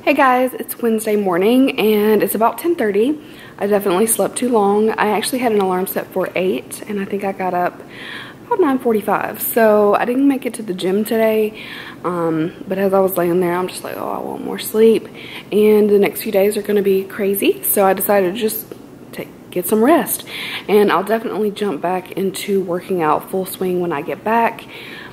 Hey guys, it's Wednesday morning and it's about 10:30. I definitely slept too long. I actually had an alarm set for 8 and I think I got up about 9:45. So I didn't make it to the gym today, but as I was laying there, I'm just like, oh, I want more sleep. And the next few days are going to be crazy. So I decided to just get some rest. And I'll definitely jump back into working out full swing when I get back.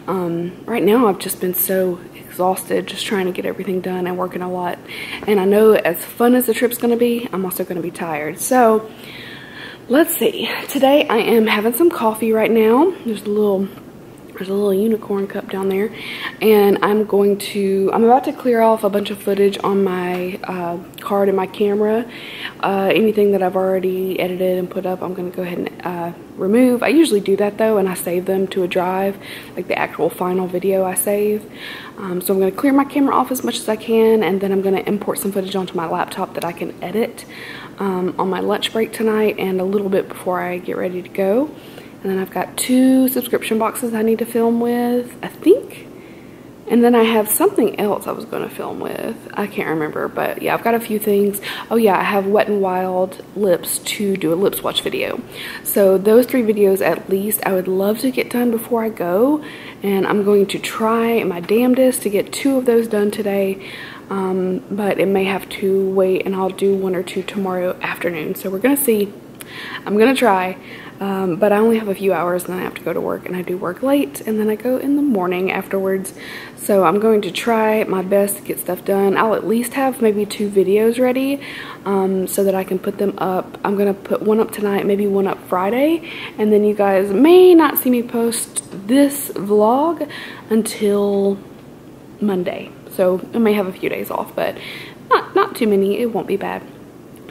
Right now I've just been so exhausted just trying to get everything done and working a lot, and I know as fun as the trip's gonna be, I'm also gonna be tired. So let's see, today I am having some coffee right now. There's a little unicorn cup down there, and I'm about to clear off a bunch of footage on my card and my camera. Anything that I've already edited and put up, I'm gonna go ahead and remove. I usually do that though, and I save them to a drive, like the actual final video I save. So I'm gonna clear my camera off as much as I can, and then I'm gonna import some footage onto my laptop that I can edit on my lunch break tonight and a little bit before I get ready to go. And then I've got 2 subscription boxes I need to film with, I think. And then I have something else I was going to film with. I can't remember, but yeah, I've got a few things. Oh yeah, I have Wet n Wild lips to do a lip swatch video. So those 3 videos at least I would love to get done before I go. And I'm going to try my damnedest to get 2 of those done today. But it may have to wait, and I'll do 1 or 2 tomorrow afternoon. So we're going to see. I'm going to try. But I only have a few hours and then I have to go to work, and I do work late and then I go in the morning afterwards. So I'm going to try my best to get stuff done. I'll at least have maybe 2 videos ready so that I can put them up. I'm going to put 1 up tonight, maybe 1 up Friday, and then you guys may not see me post this vlog until Monday. So I may have a few days off, but not too many. It won't be bad.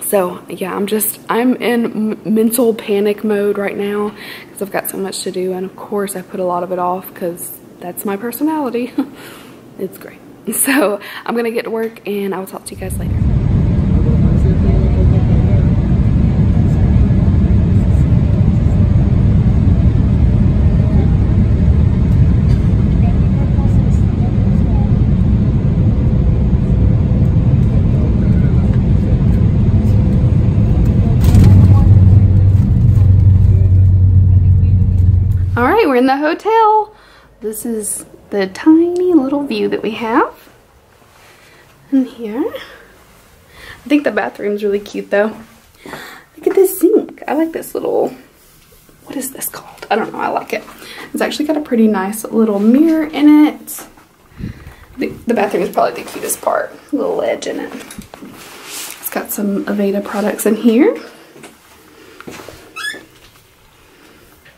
So yeah, I'm in mental panic mode right now because I've got so much to do, and of course I put a lot of it off because that's my personality. It's great. So I'm gonna get to work and I will talk to you guys later. All right, we're in the hotel. This is the tiny little view that we have in here. I think the bathroom's really cute though. Look at this sink. I like this little, what is this called? I don't know, I like it. It's actually got a pretty nice little mirror in it. The bathroom is probably the cutest part. A little ledge in it. It's got some Aveda products in here.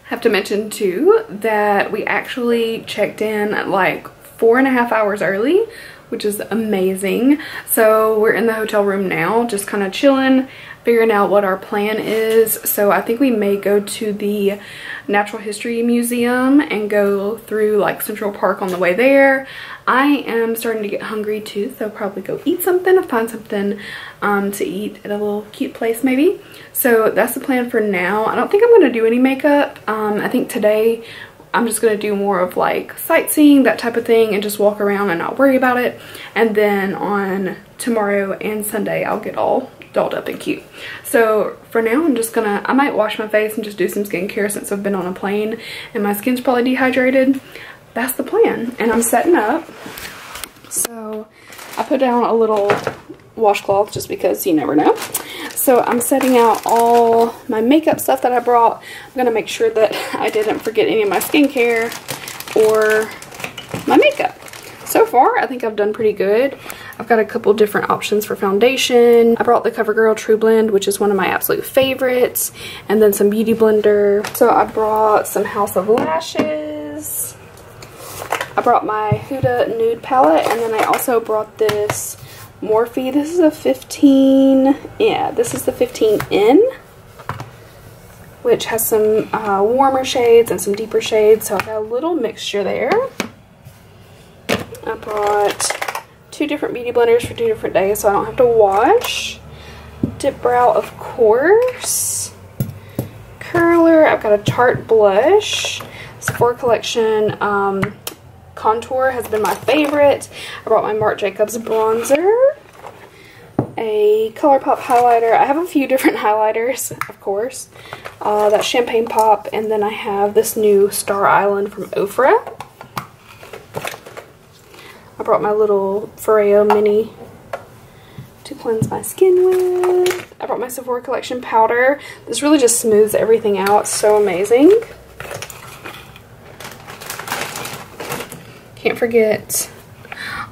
Have to mention too that we actually checked in at like 4.5 hours early, which is amazing. So we're in the hotel room now, just kind of chilling, figuring out what our plan is. So I think we may go to the Natural History Museum and go through like Central Park on the way there. I am starting to get hungry too, so probably go eat something or find something to eat at a little cute place maybe. So that's the plan for now. I don't think I'm going to do any makeup. I think today I'm just going to do more of like sightseeing, that type of thing, and just walk around and not worry about it. And then on tomorrow and Sunday I'll get all dolled up and cute. So for now I'm just gonna, I might wash my face and just do some skincare since I've been on a plane and my skin's probably dehydrated. That's the plan. And I'm setting up. So I put down a little washcloth just because you never know. So I'm setting out all my makeup stuff that I brought. I'm gonna make sure that I didn't forget any of my skincare or my makeup. So far, I think I've done pretty good. I've got a couple different options for foundation. I brought the CoverGirl True Blend, which is one of my absolute favorites, and then some Beauty Blender. So I brought some House of Lashes. I brought my Huda Nude palette, and then I also brought this Morphe. This is a 15, yeah, this is the 15N, which has some warmer shades and some deeper shades. So I've got a little mixture there. I brought 2 different beauty blenders for 2 different days so I don't have to wash. Dip Brow, of course. Curler. I've got a Tarte blush. Sephora Collection contour has been my favorite. I brought my Marc Jacobs bronzer. a ColourPop highlighter. I have a few different highlighters, of course. That Champagne Pop, and then I have this new Star Island from Ofra. I brought my little Foreo mini to cleanse my skin with. I brought my Sephora Collection powder. This really just smooths everything out. It's so amazing. Can't forget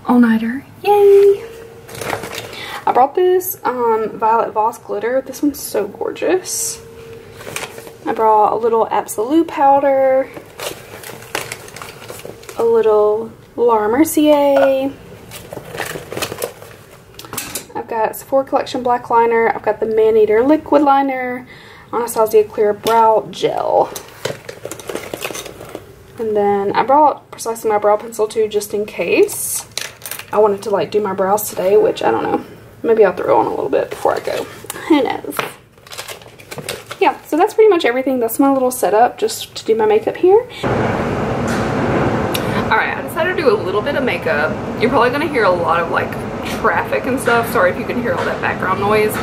All Nighter. Yay! I brought this Violet Voss glitter. This one's so gorgeous. I brought a little Absolute powder, a little Laura Mercier. I've got Sephora Collection black liner. I've got the Maneater liquid liner, Anastasia clear brow gel. And then I brought Precisely my brow pencil too, just in case I wanted to like do my brows today, which I don't know. Maybe I'll throw on a little bit before I go. Who knows? Yeah, so that's pretty much everything. That's my little setup just to do my makeup here. Alright, I decided to do a little bit of makeup. You're probably going to hear a lot of like traffic and stuff. Sorry if you can hear all that background noise,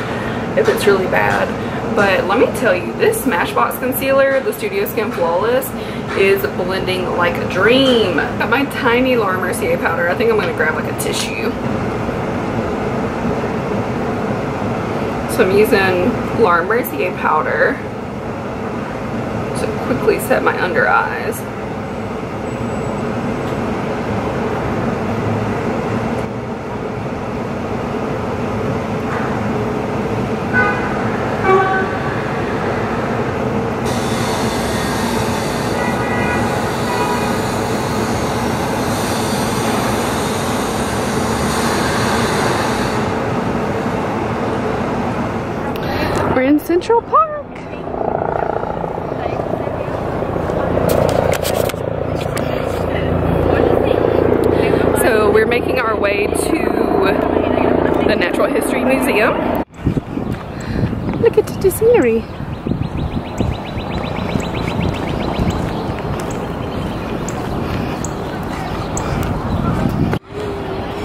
if it's really bad. But let me tell you, this Smashbox concealer, the Studio Skin Flawless, is blending like a dream. Got my tiny Laura Mercier powder. I think I'm going to grab like a tissue. So I'm using Laura Mercier powder to quickly set my under eyes. We're in Central Park. So we're making our way to the Natural History Museum. Look at the scenery.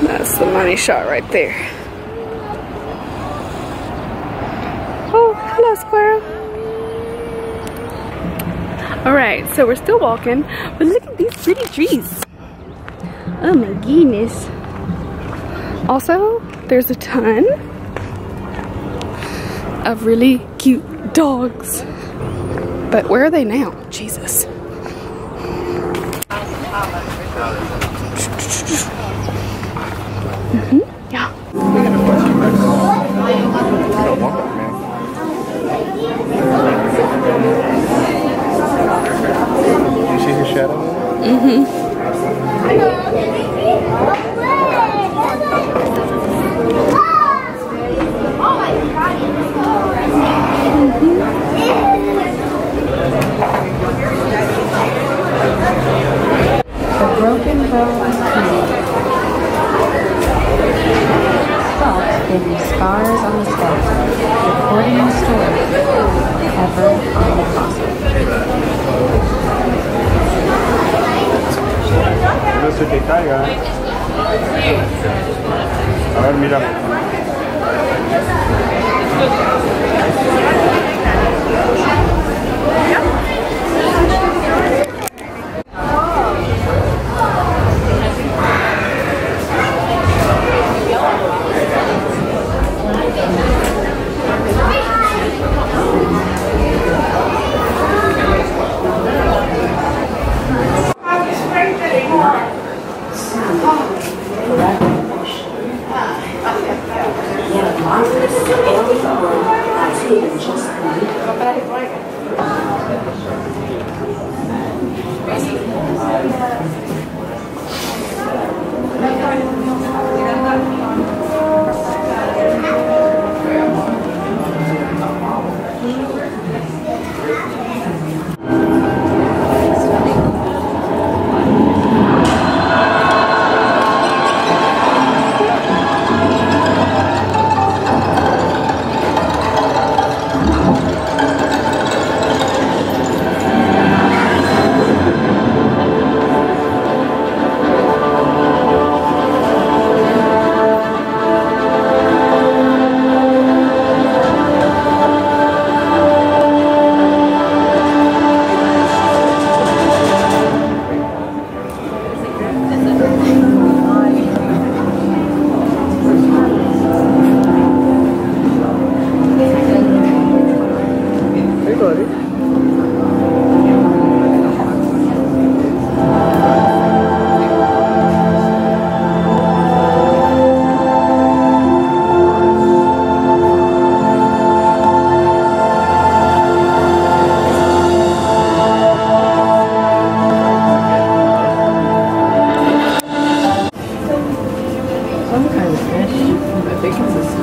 That's the money shot right there. Oh, hello, squirrel. Alright, so we're still walking, but look at these pretty trees. Oh my goodness. Also, there's a ton of really cute dogs. But where are they now? Jesus. Yeah. You see his shadow? The broken rose tree. Thoughts give you scars on the steps, recording the story, ever on the fossil. No se te caiga. A ver, mira.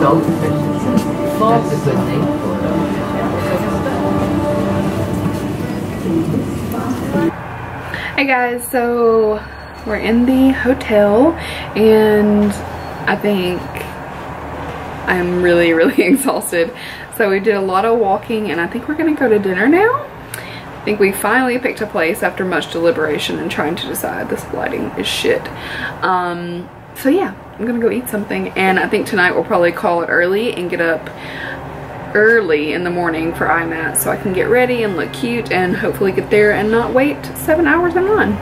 goldfish. That's a good name for it. Hey guys, so we're in the hotel and I think I'm really exhausted. So we did a lot of walking and I think we're gonna go to dinner now. I think we finally picked a place after much deliberation and trying to decide. This lighting is shit. So yeah, I'm gonna go eat something and I think tonight we'll probably call it early and get up early in the morning for imats so I can get ready and look cute and hopefully get there and not wait 7 hours in line.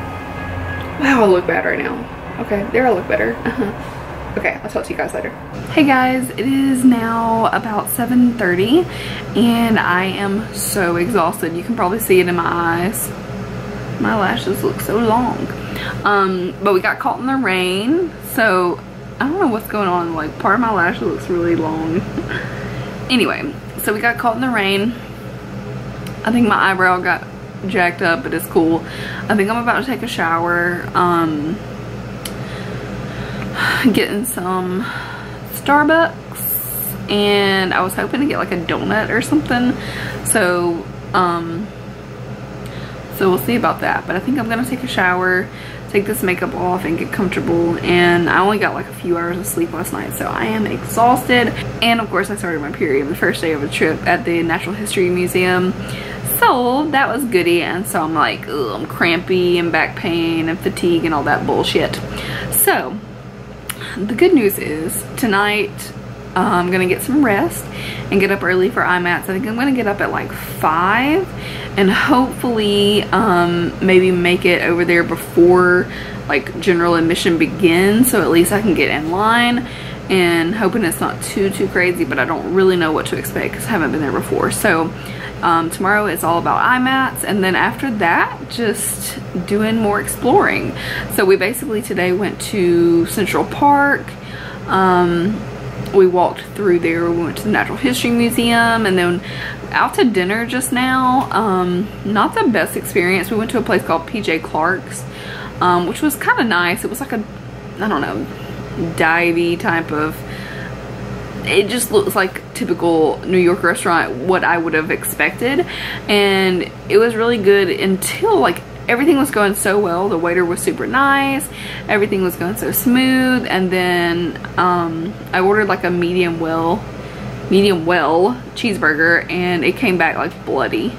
Wow, I look bad right now. Okay, there I look better. Okay, I'll talk to you guys later. Hey guys, it is now about 7:30 and I am so exhausted. You can probably see it in my eyes. My lashes look so long. But we got caught in the rain, so I don't know what's going on. Like, part of my lash looks really long. Anyway, so we got caught in the rain. I think my eyebrow got jacked up, but it's cool. I think I'm about to take a shower. Getting some Starbucks and I was hoping to get like a donut or something. So so we'll see about that, but I think I'm gonna take a shower, take this makeup off and get comfortable. And I only got like a few hours of sleep last night, so I am exhausted. And of course I started my period the first day of the trip at the Natural History Museum, so that was goody. And so I'm like, ugh, I'm crampy and back pain and fatigue and all that bullshit. So the good news is tonight I'm gonna get some rest and get up early for imats. I think I'm gonna get up at like 5 and hopefully maybe make it over there before like general admission begins, so at least I can get in line, and hoping it's not too crazy, but I don't really know what to expect because I haven't been there before. So tomorrow is all about imats, and then after that just doing more exploring. So we basically today went to Central Park. We walked through there, we went to the Natural History Museum, and then out to dinner just now. Not the best experience. We went to a place called PJ Clark's, which was kind of nice. It was like a, I don't know, divey type of, it just looks like typical New York restaurant, what I would have expected. And it was really good until like everything was going so well. The waiter was super nice, everything was going so smooth. And then I ordered like a medium well cheeseburger and it came back like bloody.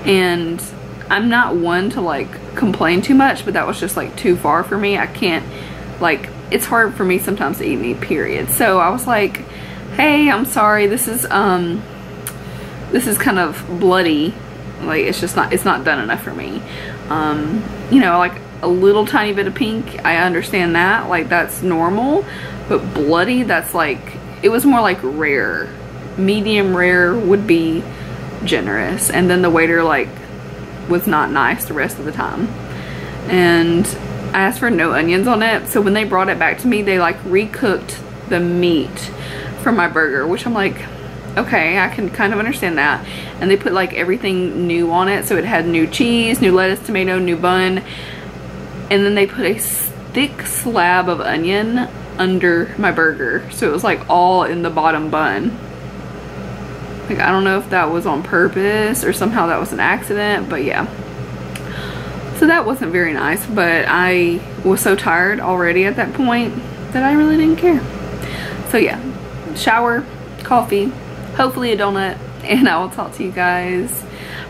And I'm not one to like complain too much, but that was just like too far for me. I can't, like, it's hard for me sometimes to eat meat, period. So I was like, hey, I'm sorry, this is kind of bloody. Like, it's just not, it's not done enough for me. You know, like a little tiny bit of pink, I understand that, like that's normal, but bloody, that's like, it was more like rare. Medium rare would be generous. And then the waiter like was not nice the rest of the time. And I asked for no onions on it, so when they brought it back to me, they like recooked the meat for my burger, which I'm like, okay, I can kind of understand that. And they put like everything new on it, so it had new cheese, new lettuce, tomato, new bun, and then they put a thick slab of onion under my burger, so it was like all in the bottom bun. Like, I don't know if that was on purpose or somehow that was an accident, but yeah. So that wasn't very nice, but I was so tired already at that point that I really didn't care. So yeah, shower, coffee, hopefully a donut, and I will talk to you guys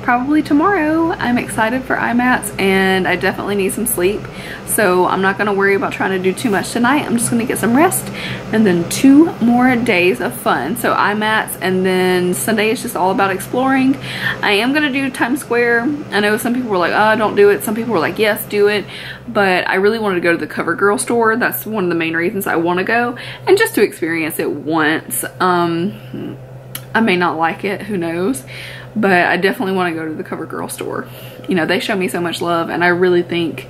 probably tomorrow. I'm excited for imats and I definitely need some sleep, so I'm not gonna worry about trying to do too much tonight. I'm just gonna get some rest and then 2 more days of fun. So imats, and then Sunday is just all about exploring. I am gonna do Times Square. I know some people were like, oh, don't do it. Some people were like, yes, do it. But I really wanted to go to the CoverGirl store. That's one of the main reasons I want to go, and just to experience it once. I may not like it, who knows, but I definitely want to go to the CoverGirl store. You know, they show me so much love, and I really think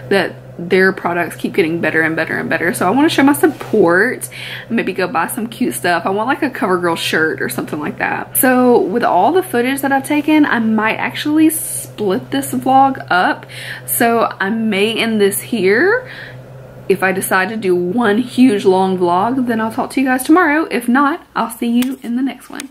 that their products keep getting better and better and better. So I want to show my support, maybe go buy some cute stuff. I want like a CoverGirl shirt or something like that. So with all the footage that I've taken, I might actually split this vlog up. So I may end this here If I decide to do one huge long vlog, then I'll talk to you guys tomorrow. If not, I'll see you in the next one.